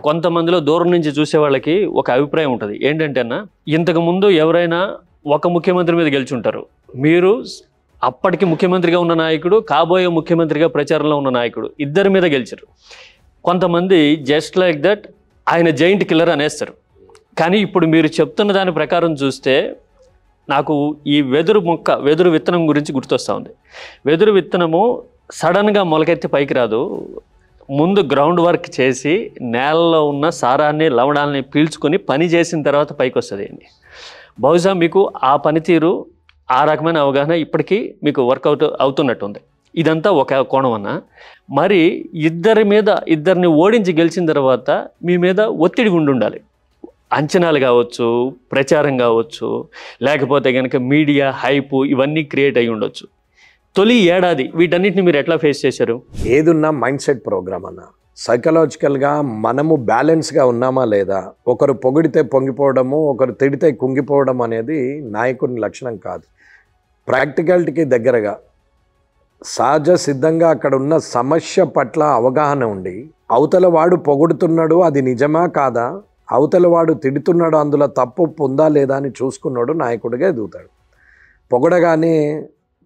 కొంతమందిలో దూరం నుంచి చూసే వాళ్ళకి ఒక అభిప్రాయం ఉంటుంది ఏంటంటే అన్న, ఇంతకుముందు ఎవరైనా ఒక ముఖ్యమంత్రి మీద గెలిచి ఉంటారు, మీరు అప్పటికి ముఖ్యమంత్రిగా ఉన్న నాయకుడు, కాబోయే ముఖ్యమంత్రిగా ప్రచారంలో ఉన్న నాయకుడు, ఇద్దరి మీద గెలిచారు. కొంతమంది జస్ట్ లైక్ దట్ ఆయన జైంట్ కిల్లర్ అనేస్తారు. కానీ ఇప్పుడు మీరు చెప్తున్న దాని ప్రకారం చూస్తే నాకు ఈ వెదురు విత్తనం గురించి గుర్తొస్తూ ఉంది. వెదురు విత్తనము సడన్గా మొలకెత్తి పైకి రాదు, ముందు గ్రౌండ్ వర్క్ చేసి నేలలో ఉన్న సారాన్ని లవణాలని పీల్చుకొని పని చేసిన తర్వాత పైకి వస్తుంది అండి. బహుశా మీకు ఆ పనితీరు, ఆ రకమైన అవగాహన ఇప్పటికీ మీకు వర్కౌట్ అవుతున్నట్టుంది. ఇదంతా ఒక కోణం అన్న. మరి ఇద్దరిని ఓడించి గెలిచిన తర్వాత మీ మీద ఒత్తిడి ఉండాలి. అంచనాలు కావచ్చు, ప్రచారం కావచ్చు, లేకపోతే కనుక మీడియా హైపు ఇవన్నీ క్రియేట్ అయ్యి ఉండొచ్చు. తొలి ఏడాది వీటన్నిటిని మీరు ఎట్లా ఫేస్ చేశారు? ఏదున్నా మైండ్ సెట్ ప్రోగ్రామ్ అన్న. సైకలాజికల్గా మనము బ్యాలెన్స్గా ఉన్నామా లేదా, ఒకరు పొగిడితే పొంగిపోవడము, ఒకరు తిడితే కుంగిపోవడం అనేది నాయకుని లక్షణం కాదు. ప్రాక్టికాలిటీకి దగ్గరగా సహజ సిద్ధంగా అక్కడ ఉన్న సమస్య పట్ల అవగాహన ఉండి, అవతల వాడు పొగుడుతున్నాడు అది నిజమా కాదా, అవతల వాడు తిడుతున్నాడు అందులో తప్పు ఉందా లేదా అని చూసుకున్నాడు నాయకుడిగా ఎదుగుతాడు. పొగడగానే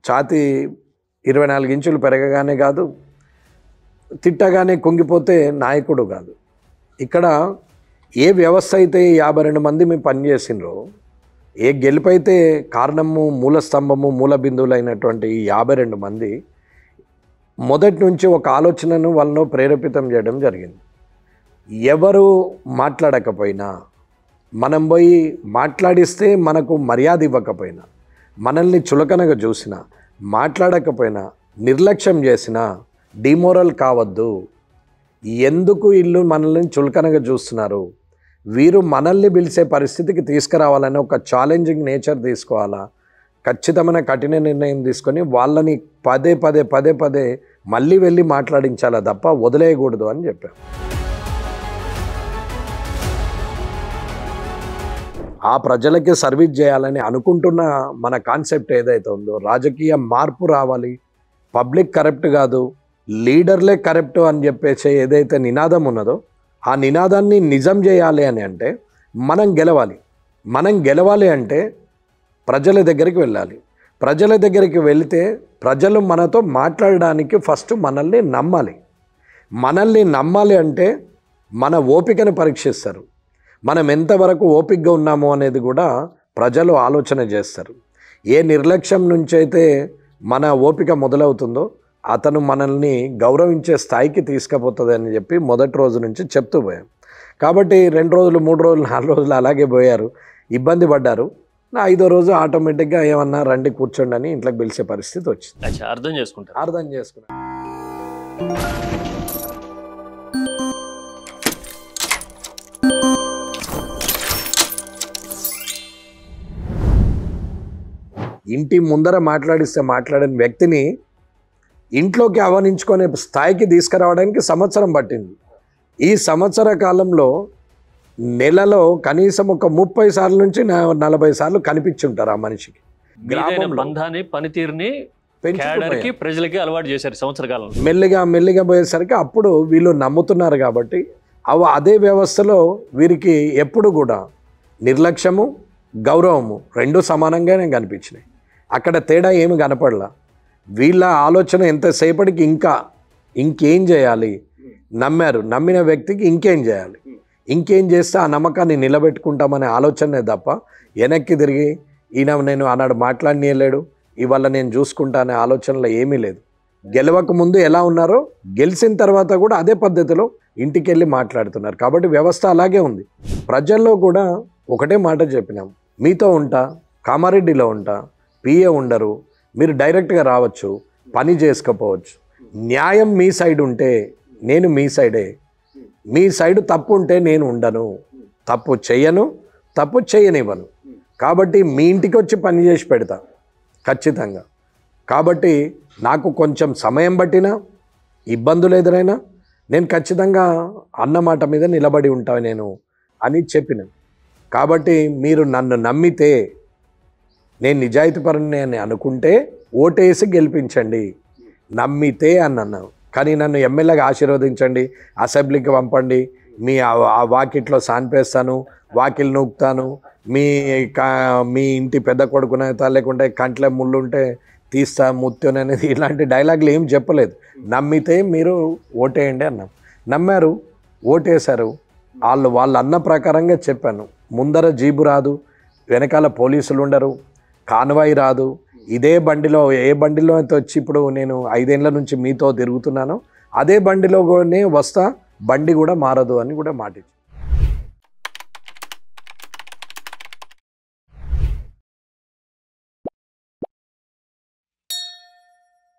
ఛాతి 24 ఇంచులు పెరగగానే కాదు, తిట్టగానే కుంగిపోతే నాయకుడు కాదు. ఇక్కడ ఏ వ్యవస్థ అయితే 52 మంది మేము పనిచేసినరో, ఏ గెలుపైతే కారణము, మూల స్తంభము, మూల బిందువులు అయినటువంటి ఈ 52 మంది మొదటి నుంచి ఒక ఆలోచనను వాళ్ళను ప్రేరేపితం చేయడం జరిగింది. ఎవరు మాట్లాడకపోయినా, మనం పోయి మాట్లాడిస్తే మనకు మర్యాద ఇవ్వకపోయినా, మనల్ని చులకనగా చూసినా, మాట్లాడకపోయినా, నిర్లక్ష్యం చేసినా డిమోరల్ కావద్దు. ఎందుకు వీళ్ళు మనల్ని చులకనగా చూస్తున్నారు, వీరు మనల్ని పిలిచే పరిస్థితికి తీసుకురావాలని ఒక ఛాలెంజింగ్ నేచర్ తీసుకోవాలా, ఖచ్చితమైన కఠిన నిర్ణయం తీసుకొని వాళ్ళని పదే పదే మళ్ళీ వెళ్ళి మాట్లాడించాలా తప్ప వదిలేయకూడదు అని చెప్పాం. ఆ ప్రజలకి సర్వీస్ చేయాలని అనుకుంటున్న మన కాన్సెప్ట్ ఏదైతే ఉందో, రాజకీయ మార్పు రావాలి, పబ్లిక్ కరప్ట్ కాదు, లీడర్లే కరప్ట్ అని చెప్పేసి ఏదైతే నినాదం ఉన్నదో, ఆ నినాదాన్ని నిజం చేయాలి అని అంటే మనం గెలవాలి అంటే ప్రజల దగ్గరికి వెళ్ళాలి. ప్రజల దగ్గరికి వెళితే ప్రజలు మనతో మాట్లాడడానికి ఫస్ట్ మనల్ని నమ్మాలి అంటే మన ఓపికను పరీక్షిస్తారు. మనం ఎంతవరకు ఓపికగా ఉన్నామో అనేది కూడా ప్రజలు ఆలోచన చేస్తారు. ఏ నిర్లక్ష్యం నుంచి అయితే మన ఓపిక మొదలవుతుందో అతను మనల్ని గౌరవించే స్థాయికి తీసుకుపోతుంది అని చెప్పి మొదటి రోజు నుంచి చెప్తూ పోయాం. కాబట్టి 2 రోజులు, 3 రోజులు, 4 రోజులు అలాగే పోయారు, ఇబ్బంది పడ్డారు. 5వ రోజు ఆటోమేటిక్గా ఏమన్నా రండి కూర్చోండి అని ఇంట్లోకి పిలిచే పరిస్థితి వచ్చింది. అర్థం చేసుకున్నాను. ఇంటి ముందర మాట్లాడని వ్యక్తిని ఇంట్లోకి ఆహ్వానించుకునే స్థాయికి తీసుకురావడానికి సంవత్సరం పట్టింది. ఈ సంవత్సర కాలంలో నెలలో కనీసం ఒక 30 సార్లు నుంచి 40 సార్లు కనిపించుంటారు ఆ మనిషికి. బంధాన్ని, పనితీరుని ప్రజలకి అలవాటు చేశారు సంవత్సర కాలంలో. మెల్లిగా పోయేసరికి అప్పుడు వీళ్ళు నమ్ముతున్నారు కాబట్టి అదే వ్యవస్థలో వీరికి ఎప్పుడు కూడా నిర్లక్ష్యము, గౌరవము 2 సమానంగానే కనిపించినాయి. అక్కడ తేడా ఏమి కనపడలా. వీళ్ళ ఆలోచన ఎంతసేపటికి ఇంకేం చేయాలి, నమ్మిన వ్యక్తికి ఇంకేం చేస్తే ఆ నమ్మకాన్ని నిలబెట్టుకుంటామనే ఆలోచనే తప్ప వెనక్కి తిరిగి ఈయన నేను ఆనాడు మాట్లాడనీయలేడు, ఇవాళ నేను చూసుకుంటా అనే ఆలోచనలో ఏమీ లేదు. గెలవక ముందు ఎలా ఉన్నారో గెలిచిన తర్వాత కూడా అదే పద్ధతిలో ఇంటికి వెళ్ళి మాట్లాడుతున్నారు. కాబట్టి వ్యవస్థ అలాగే ఉంది. ప్రజల్లో కూడా ఒకటే మాట చెప్పినాం, మీతో ఉంటా, కామారెడ్డిలో ఉంటా, పిఏ ఉండరు, మీరు డైరెక్ట్గా రావచ్చు, పని చేసుకోపోవచ్చు. న్యాయం మీ సైడ్ ఉంటే నేను మీ సైడే, మీ సైడ్ తప్పు ఉంటే నేను ఉండను, తప్పు చేయనివ్వను. కాబట్టి మీ ఇంటికి వచ్చి పని చేసి పెడతా ఖచ్చితంగా. కాబట్టి నాకు కొంచెం సమయం పట్టినా, ఇబ్బందులు ఎదురైనా నేను ఖచ్చితంగా అన్నమాట మీద నిలబడి ఉంటా నేను అని చెప్పినాను. కాబట్టి మీరు నన్ను నమ్మితే, నేను నిజాయితీపరుని అని అనుకుంటే ఓటేసి గెలిపించండి, నమ్మితే అని అన్నాను. కానీ నన్ను ఎమ్మెల్యేగా ఆశీర్వదించండి, అసెంబ్లీకి పంపండి, మీ ఆ వాకిట్లో సాన్పేస్తాను, వాకిలు నూకుతాను, మీ ఇంటి పెద్ద కొడుకునైతే లేకుంటే కంట్ల ముళ్ళుంటే తీస్తా ముత్యం అనేది ఇలాంటి డైలాగులు ఏం చెప్పలేదు. నమ్మితే మీరు ఓటేయండి అన్నాం. నమ్మారు, ఓటేశారు. వాళ్ళు అన్న ప్రకారంగా చెప్పాను. ముందర జీబు రాదు, వెనకాల పోలీసులు ఉండరు, కాన్వాయ్ రాదు. ఇదే బండిలో ఏ బండిలో అయితే వచ్చి ఇప్పుడు నేను 5 ఏళ్ల నుంచి మీతో తిరుగుతున్నానో అదే బండిలోనే వస్తా, బండి కూడా మారదు అని కూడా మాట ఇచ్చాను.